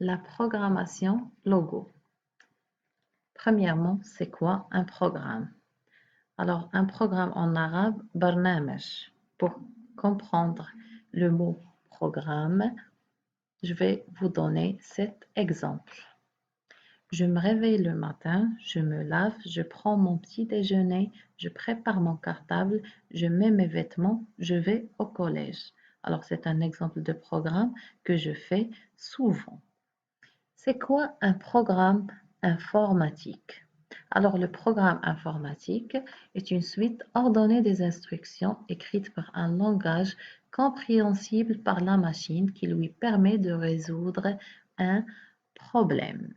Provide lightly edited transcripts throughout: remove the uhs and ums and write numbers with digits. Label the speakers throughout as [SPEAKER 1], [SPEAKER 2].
[SPEAKER 1] La programmation logo. Premièrement, c'est quoi un programme? Alors, un programme en arabe, barnamij. Pour comprendre le mot programme, je vais vous donner cet exemple. Je me réveille le matin, je me lave, je prends mon petit déjeuner, je prépare mon cartable, je mets mes vêtements, je vais au collège. Alors, c'est un exemple de programme que je fais souvent. C'est quoi un programme informatique? Alors, le programme informatique est une suite ordonnée des instructions écrites par un langage compréhensible par la machine qui lui permet de résoudre un problème.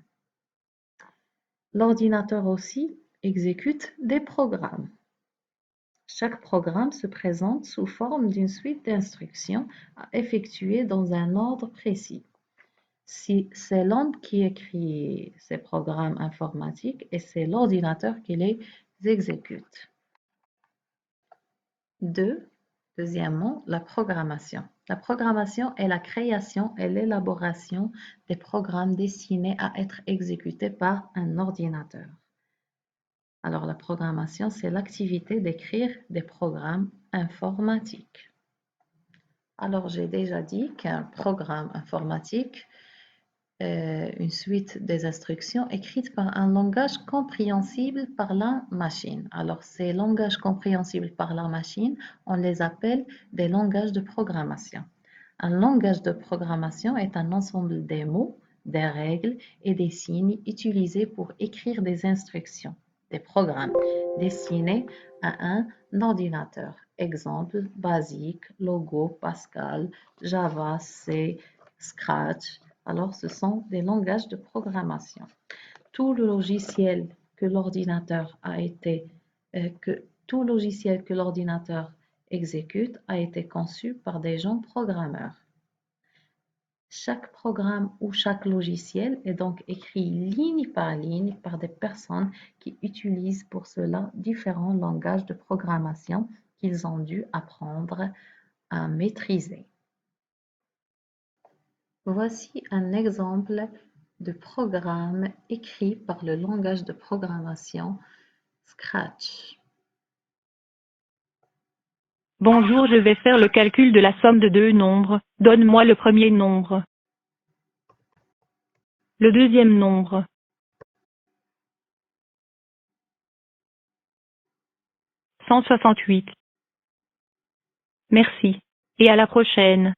[SPEAKER 1] L'ordinateur aussi exécute des programmes. Chaque programme se présente sous forme d'une suite d'instructions à effectuer dans un ordre précis. C'est l'homme qui écrit ces programmes informatiques et c'est l'ordinateur qui les exécute. Deuxièmement, la programmation. La programmation est la création et l'élaboration des programmes destinés à être exécutés par un ordinateur. Alors, la programmation, c'est l'activité d'écrire des programmes informatiques. Alors, j'ai déjà dit qu'un programme informatique une suite des instructions écrites par un langage compréhensible par la machine. Alors, ces langages compréhensibles par la machine, on les appelle des langages de programmation. Un langage de programmation est un ensemble des mots, des règles et des signes utilisés pour écrire des instructions, des programmes destinés à un ordinateur. Exemple, Basic, Logo, Pascal, Java, C, Scratch. Alors, ce sont des langages de programmation. Tout logiciel que l'ordinateur exécute a été conçu par des gens programmeurs. Chaque programme ou chaque logiciel est donc écrit ligne par ligne par des personnes qui utilisent pour cela différents langages de programmation qu'ils ont dû apprendre à maîtriser. Voici un exemple de programme écrit par le langage de programmation Scratch.
[SPEAKER 2] Bonjour, je vais faire le calcul de la somme de deux nombres. Donne-moi le premier nombre. Le deuxième nombre. 168. Merci. Et à la prochaine.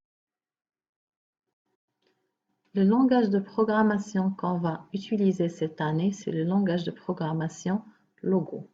[SPEAKER 1] Le langage de programmation qu'on va utiliser cette année, c'est le langage de programmation Logo.